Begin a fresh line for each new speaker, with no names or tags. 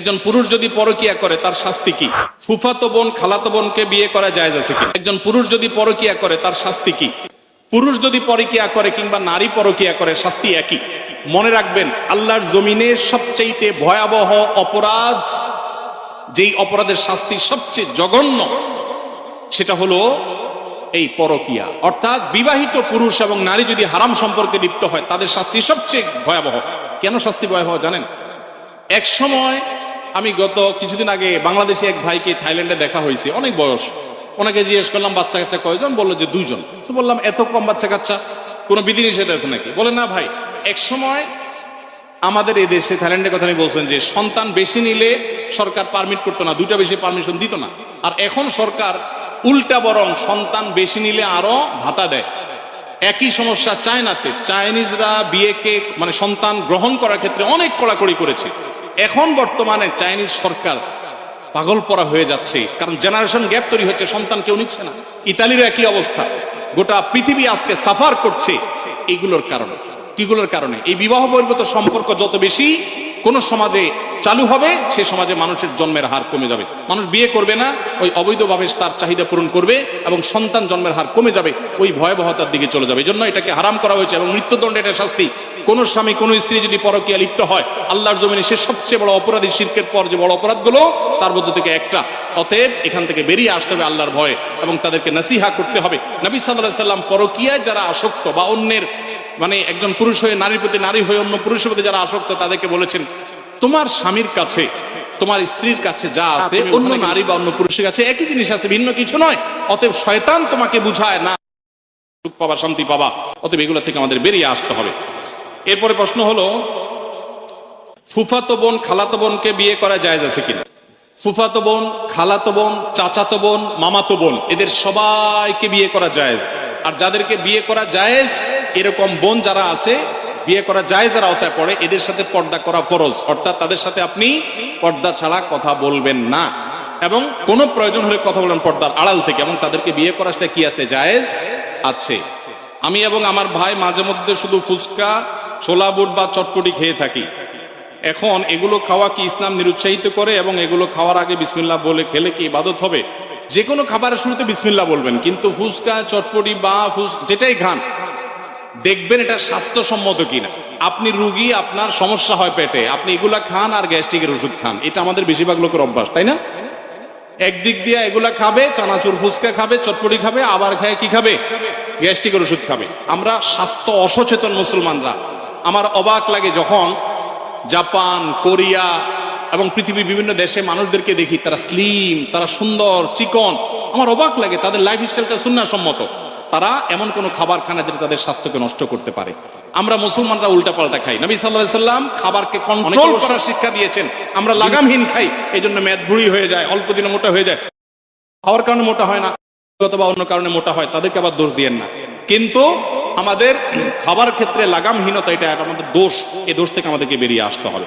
একজন পুরুষ যদি পরকিয়া করে তার শাস্তি কি? ফুফাতো বোন খালাতো বোনকে বিয়ে করা জায়েজ আছে কি? একজন পুরুষ যদি পরকিয়া করে তার শাস্তি কি? পুরুষ যদি পরকিয়া করে কিংবা নারী পরকিয়া করে শাস্তি একই। মনে রাখবেন, আল্লাহর জমিনে সবচেয়ে ভয়াবহ অপরাধ, যেই অপরাধের শাস্তি সবচেয়ে জঘন্য, সেটা হলো এই পরকিয়া। অর্থাৎ বিবাহিত পুরুষ এবং নারী যদি হারাম সম্পর্কে লিপ্ত হয় তাদের শাস্তি সবচেয়ে ভয়াবহ। কেন শাস্তি ভয়াবহ জানেন? এক সময় আমি গত কিছুদিন আগে বাংলাদেশে এক ভাইকে থাইল্যান্ডে দেখা হয়েছে, অনেক বয়স। ওনাকে জিজ্ঞেস করলাম বাচ্চা কাচ্চা কয়জন? বললো যে 2 জন। তো বললাম এত কম বাচ্চা কাচ্চা, কোনো বিধিনিষেধ আছে নাকি? বলে না ভাই, এক সময় আমাদের এই দেশে, থাইল্যান্ডের কথা আমি বলছেন, যে সন্তান বেশি নিলে সরকার পারমিট করতো না, 2টা বেশি পারমিশন দিত না। আর এখন সরকার উল্টা, বরং সন্তান বেশি নিলে আরো ভাতা দেয়। একই সমস্যা চায়নাতে। চাইনিজরা বিয়েকে মানে সন্তান গ্রহণ করার ক্ষেত্রে অনেক কড়াকড়ি করেছে। এখন বর্তমানে চাইনিজ সরকার পাগল পরা হয়ে যাচ্ছে, কারণ জেনারেশন গ্যাপ তৈরি হচ্ছে, সন্তান কেউ নিচ্ছে না। ইতালিরও একই অবস্থা। গোটা পৃথিবী আজকে সাফার করছে এইগুলোর কারণে। কিগুলোর কারণে? এই বিবাহ বহির্ভূত সম্পর্ক যত বেশি কোন সমাজে চালু হবে, সে সমাজে মানুষের জন্মের হার কমে যাবে। মানুষ বিয়ে করবে না, ওই অবৈধভাবে তার চাহিদা পূরণ করবে এবং সন্তান জন্মের হার কমে যাবে, ওই ভয়াবহতার দিকে চলে যাবে। এই জন্য এটাকে হারাম করা হয়েছে এবং মৃত্যুদণ্ড এটা শাস্তি। কোন স্বামী কোন স্ত্রী যদি পরকীয়া লিপ্ত হয়, আল্লাহর জমিনে সে সবচেয়ে বড় অপরাধী। শিরকের পর যে বড় অপরাধগুলো, তার মধ্যে থেকে একটা। অতএব এখান থেকে বেরিয়ে আসতে হবে আল্লাহর ভয়ে এবং তাদেরকে নসিহা করতে হবে। নবী সাল্লাল্লাহু আলাইহি সাল্লাম পরকীয়ায় যারা আসক্ত বা অন্যের মানে একজন পুরুষ হয়ে নারীর প্রতি, নারী হয়ে অন্য পুরুষের প্রতি যারা আসক্ত, তাদেরকে বলেছেন তোমার স্বামীর কাছে, তোমার স্ত্রীর কাছে যা আছে অন্য নারী বা অন্য পুরুষের কাছে একই জিনিস আছে, ভিন্ন কিছু নয়। অতএব শয়তান তোমাকে বুঝায় না, সুখ পাবা, শান্তি পাবা। অতএব এগুলো থেকে আমাদের বেরিয়ে আসতে হবে। এরপরে প্রশ্ন হলো, ফুফাতো বোন খালাতো বোনকে বিয়ে করা জায়েজ আছে কিনা? ফুফাতো বোন, খালাতো বোন, চাচাতো বোন, মামাতো বোন, এদের সবাইকে বিয়ে করা জায়েজ। আর যাদেরকে বিয়ে করা জায়েজ, এরকম বোন যারা আছে, বিয়ে করা জায়েজের আওতায় পড়ে, এদের সাথে পর্দা করা ফরজ। অর্থাৎ তাদের সাথে আপনি পর্দা ছাড়া কথা বলবেন না, এবং কোনো প্রয়োজন হলে কথা বলবেন পর্দার আড়াল থেকে, এবং তাদেরকে বিয়ে করা সেটা কি আছে? জায়েজ আছে। আমি এবং আমার ভাই মাঝে মধ্যে শুধু ফুচকা, ছোলা বুট বা চটপটি খেয়ে থাকি। এখন এগুলো খাওয়া কি ইসলাম নিরুৎসাহিত করে? এবং এগুলো খাওয়ার আগে বিসমিল্লাহ বলে খেলে কি ইবাদত হবে? যে কোনো খাবারের শুরুতে বিসমিল্লাহ বলবেন, কিন্তু ফুচকা, চটপটি বা যেটাই খান, দেখবেন এটা স্বাস্থ্যসম্মত কিনা। আপনি রুগী, আপনার সমস্যা হয় পেটে, আপনি এগুলা খান আর গ্যাস্ট্রিকের ওষুধ খান। এটা আমাদের বেশিরভাগ লোকের অভ্যাস, তাই না? একদিক দিয়ে এগুলা খাবে, চানাচুর ফুচকা খাবে, চটপটি খাবে, আবার খায় কি খাবে? গ্যাস্ট্রিকের ওষুধ খাবে। আমরা স্বাস্থ্য অসচেতন মুসলমানরা। আমার অবাক লাগে যখন জাপান, কোরিয়া এবং পৃথিবীর বিভিন্ন দেশে মানুষদেরকে দেখি, তারা স্লিম, তারা সুন্দর, চিকন। আমার অবাক লাগে, তাদের লাইফ স্টাইলটা সুন্নাহসম্মত। তারা এমন কোন খাবার খায় না যেটা তাদের স্বাস্থ্যকে নষ্ট করতে পারে। আমরা মুসলমানরা উল্টা পাল্টা খাই। নবী সাল্লাল্লাহু আলাইহি সাল্লাম খাবারকে কন্ট্রোল করার শিক্ষা দিয়েছেন। আমরা লাগামহীন খাই, এই জন্য মেদ বুড়ি হয়ে যায়, অল্প দিনে মোটা হয়ে যায়। খাওয়ার কারণে মোটা হয় না, অথবা অন্য কারণে মোটা হয়, তাদেরকে আবার দোষ দিয়েন না। কিন্তু আমাদের খাবার ক্ষেত্রে লাগামহীনতা, এটা আমাদের দোষ। এই দোষ থেকে আমাদেরকে বেরিয়ে আসতে হবে।